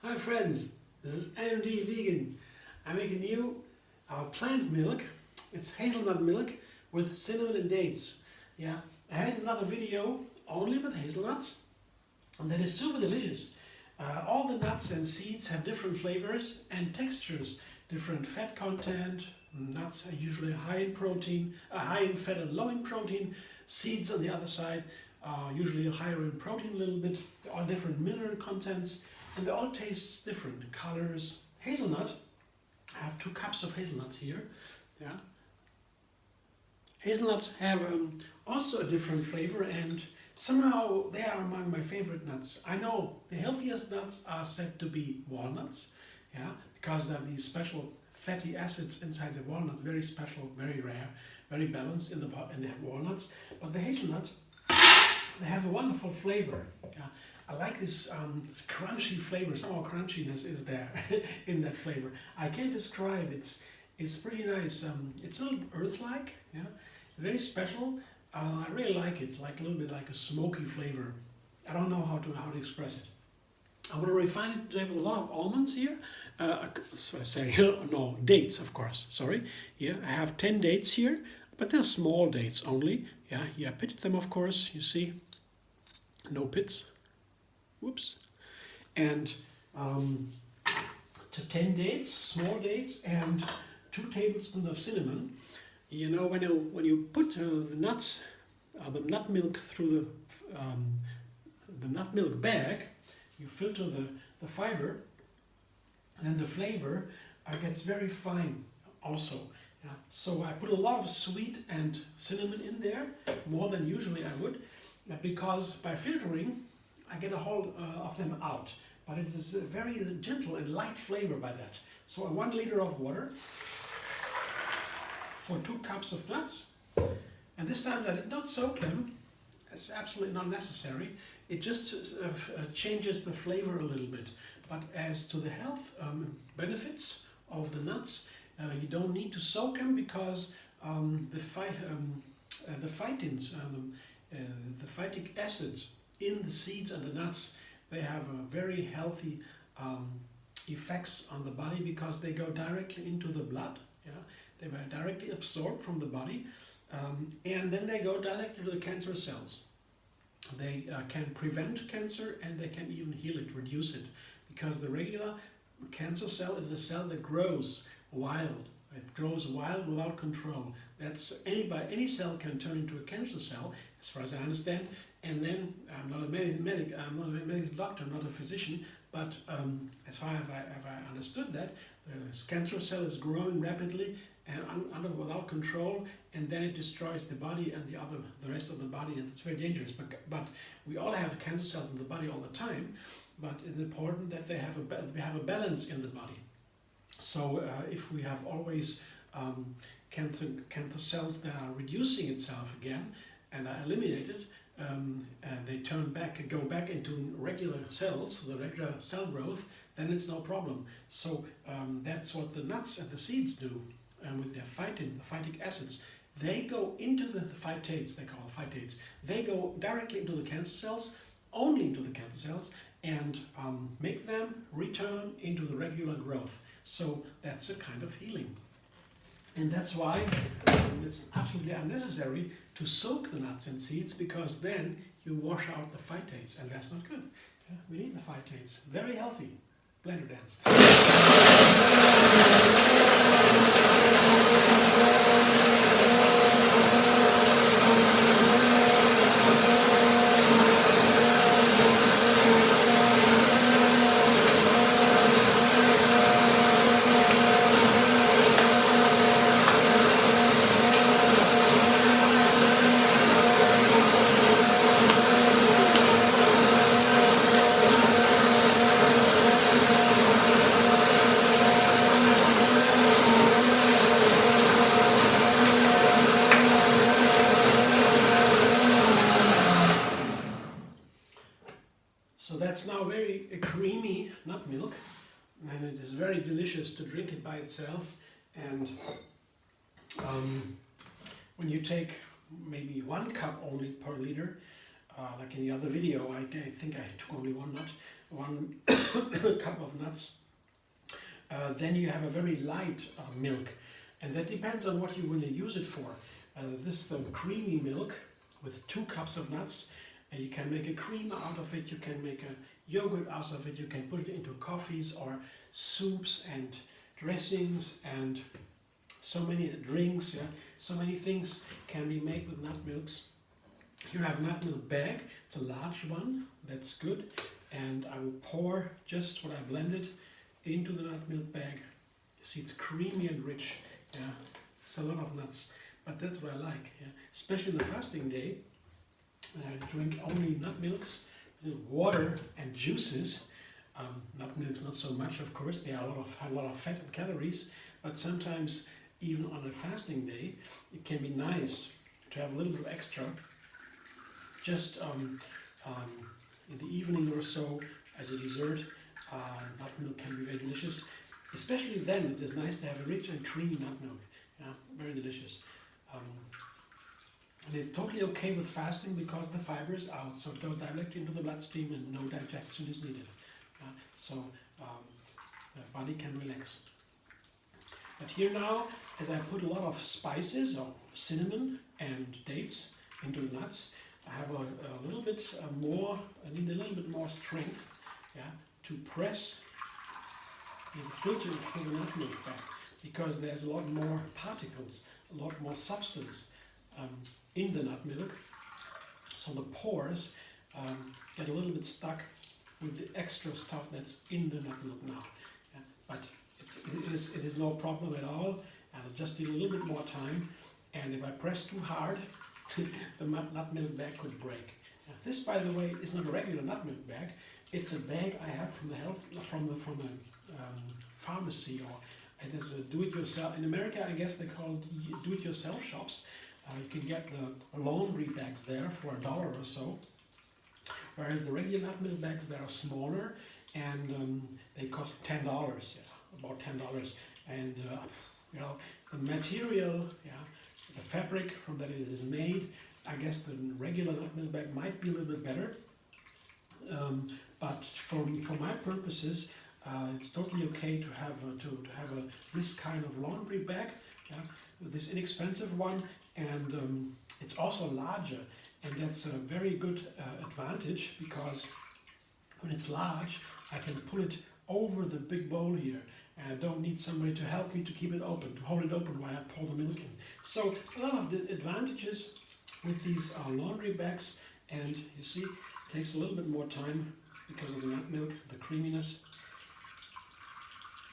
Hi friends, this is AMD Vegan. I'm making you plant milk. It's hazelnut milk with cinnamon and dates. Yeah, I had another video only with hazelnuts, and that is super delicious. All the nuts and seeds have different flavors and textures, different fat content. Nuts are usually high in protein, high in fat and low in protein. Seeds on the other side are usually higher in protein a little bit. There are different mineral contents. And they all taste different, colors. Hazelnut, I have 2 cups of hazelnuts here. Yeah. Hazelnuts have also a different flavor, and somehow they are among my favorite nuts. I know the healthiest nuts are said to be walnuts, yeah, because they have these special fatty acids inside the walnut, very special, very rare, very balanced in the walnuts. But the hazelnuts, they have a wonderful flavor. Yeah. I like this crunchy flavor. Somehow crunchiness is there in that flavor. I can't describe. It's pretty nice. It's a little earth-like, yeah, very special. I really like it. Like a little bit like a smoky flavor. I don't know how to express it. I want to refine it today with a lot of almonds here. So I say no, dates, of course. Sorry. Yeah, I have 10 dates here, but they're small dates only. Yeah, I pitted them, of course. You see, no pits. Whoops. And to 10 dates, small dates, and 2 tablespoons of cinnamon. You know, when you put the nuts, the nut milk through the nut milk bag, you filter the fiber, and then the flavor gets very fine also. Yeah. So I put a lot of sweet and cinnamon in there, more than usually I would, because by filtering, I get a hold of them out, but it is a very gentle and light flavor by that. So 1 liter of water for 2 cups of nuts, and this time I did not soak them. It's absolutely not necessary. It just changes the flavor a little bit. But as to the health benefits of the nuts, you don't need to soak them, because the phytins, the phytic acids in the seeds and the nuts, they have a very healthy effects on the body, because they go directly into the blood. Yeah? They were directly absorbed from the body, and then they go directly to the cancer cells. They can prevent cancer, and they can even heal it, reduce it, because the regular cancer cell is a cell that grows wild. It grows wild without control. That's any cell can turn into a cancer cell, as far as I understand. And then I'm not a medical doctor, not a physician, but as far as I understood that, the cancer cell is growing rapidly and without control, and then it destroys the body and the rest of the body, and it's very dangerous. But we all have cancer cells in the body all the time, but it's important that we have a balance in the body. So if we have always cancer cells that are reducing itself again and are eliminated, and they go back into regular cells, the regular cell growth, then it's no problem. So that's what the nuts and the seeds do with their phytin, the phytic acids. They go into the phytates, they call phytates. They go directly into the cancer cells, only into the cancer cells, and make them return into the regular growth. So that's a kind of healing. And that's why it's absolutely unnecessary to soak the nuts and seeds, because then you wash out the phytates, and that's not good. Yeah, we need the phytates. Very healthy. Blender dance. So that's now very creamy nut milk, and it is very delicious to drink it by itself. And when you take maybe 1 cup only per liter, like in the other video, I think I took only 1 cup of nuts, then you have a very light milk, and that depends on what you want to use it for. This creamy milk with 2 cups of nuts, you can make a cream out of it, you can make a yogurt out of it, you can put it into coffees or soups and dressings and so many drinks, yeah, so many things can be made with nut milks. Here I have a nut milk bag, it's a large one, that's good, and I will pour just what I blended into the nut milk bag. You see it's creamy and rich, yeah, it's a lot of nuts, but that's what I like, yeah. Especially on the fasting day, when I drink only nut milks, water and juices. Nut milks not so much, of course, they are have a lot of fat and calories, but sometimes even on a fasting day, it can be nice to have a little bit of extra, just in the evening or so as a dessert. Nut milk can be very delicious, especially then it is nice to have a rich and creamy nut milk, yeah, very delicious. And it's totally okay with fasting because the fiber is out, so it goes directly into the bloodstream and no digestion is needed. So the body can relax. But here now, as I put a lot of spices of cinnamon and dates into the nuts, I have a little bit more, I need a little bit more strength, yeah, to press the filter through the nut milk back, because there's a lot more particles, a lot more substance in the nut milk, so the pores get a little bit stuck with the extra stuff that's in the nut milk now. Yeah, but it is no problem at all, and I just need a little bit more time, and if I press too hard, the nut milk bag could break. Now, this, by the way, is not a regular nut milk bag. It's a bag I have from the pharmacy, or it is a do-it-yourself. In America, I guess they call it do-it-yourself shops. You can get the laundry bags there for $1 or so, whereas the regular nut milk bags, they are smaller and they cost $10. Yeah, about $10. And you know, the material, yeah, the fabric from that it is made, I guess the regular nut milk bag might be a little bit better, but for my purposes, it's totally okay to have this kind of laundry bag, yeah, this inexpensive one, and it's also larger, and that's a very good advantage, because when it's large, I can pull it over the big bowl here, and I don't need somebody to help me to keep it open, to hold it open while I pour the milk in. So a lot of the advantages with these laundry bags, and you see, it takes a little bit more time because of the nut milk, the creaminess,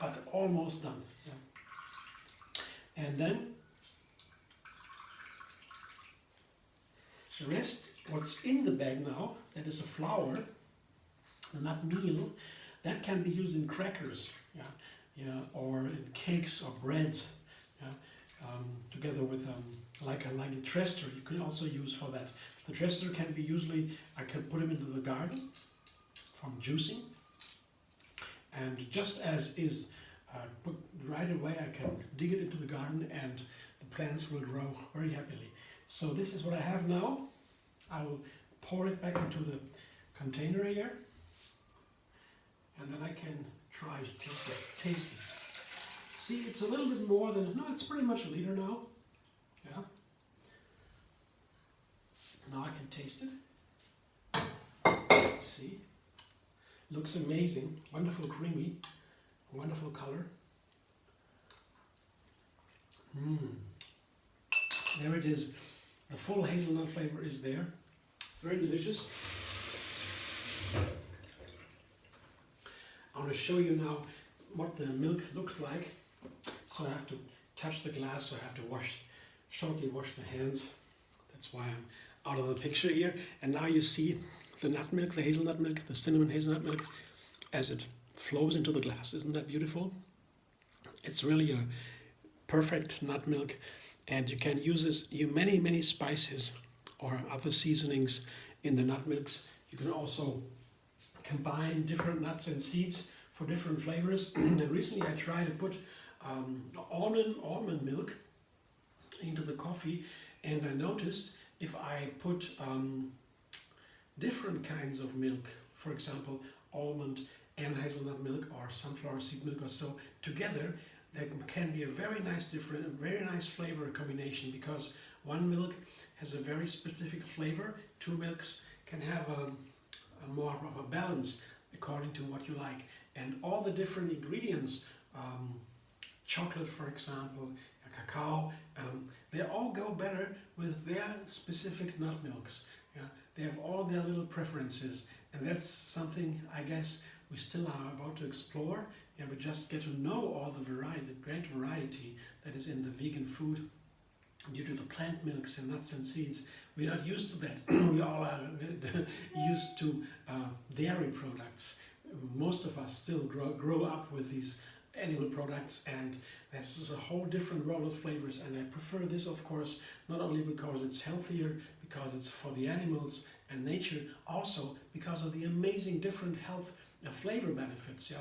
but almost done. Yeah. And then the rest, what's in the bag now, that is a flour, the nut meal, that can be used in crackers, yeah, yeah, or in cakes or breads, yeah, together with like a trester. You can also use for that. The trester can be usually, I can put them into the garden from juicing, and just as is, put right away I can dig it into the garden and the plants will grow very happily. So this is what I have now. I will pour it back into the container here, and then I can try to taste it. See, it's a little bit more than, no, it's pretty much a liter now. Yeah. Now I can taste it. Let's see. Looks amazing, wonderful creamy, wonderful color. There it is. The full hazelnut flavor is there. It's very delicious. I want to show you now what the milk looks like. So I have to touch the glass, so I have to shortly wash the hands. That's why I'm out of the picture here. And now you see the nut milk, the hazelnut milk, the cinnamon hazelnut milk, as it flows into the glass. Isn't that beautiful? It's really a perfect nut milk, and you can use many spices or other seasonings in the nut milks. You can also combine different nuts and seeds for different flavors. And recently I tried to put almond milk into the coffee, and I noticed if I put different kinds of milk, for example almond and hazelnut milk or sunflower seed milk or so together, there can be a very nice flavor combination, because one milk has a very specific flavor, two milks can have a more of a balance according to what you like. And all the different ingredients, chocolate for example, cacao, they all go better with their specific nut milks. Yeah? They have all their little preferences, and that's something I guess we still are about to explore. Yeah, we just get to know all the great variety that is in the vegan food due to the plant milks and nuts and seeds. We're not used to that. We all are used to dairy products. Most of us still grow up with these animal products, and this is a whole different world of flavors. And I prefer this, of course, not only because it's healthier, because it's for the animals and nature, also because of the amazing different health flavor benefits. Yeah,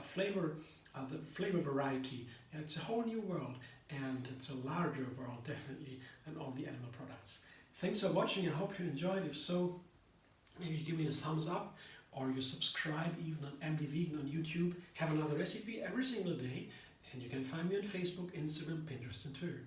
the flavor variety. Yeah, it's a whole new world, and it's a larger world definitely than all the animal products. Thanks for watching. I hope you enjoyed. If so, maybe give me a thumbs up, or you subscribe even on MD Vegan on YouTube. Have another recipe every single day, and you can find me on Facebook, Instagram, Pinterest and Twitter.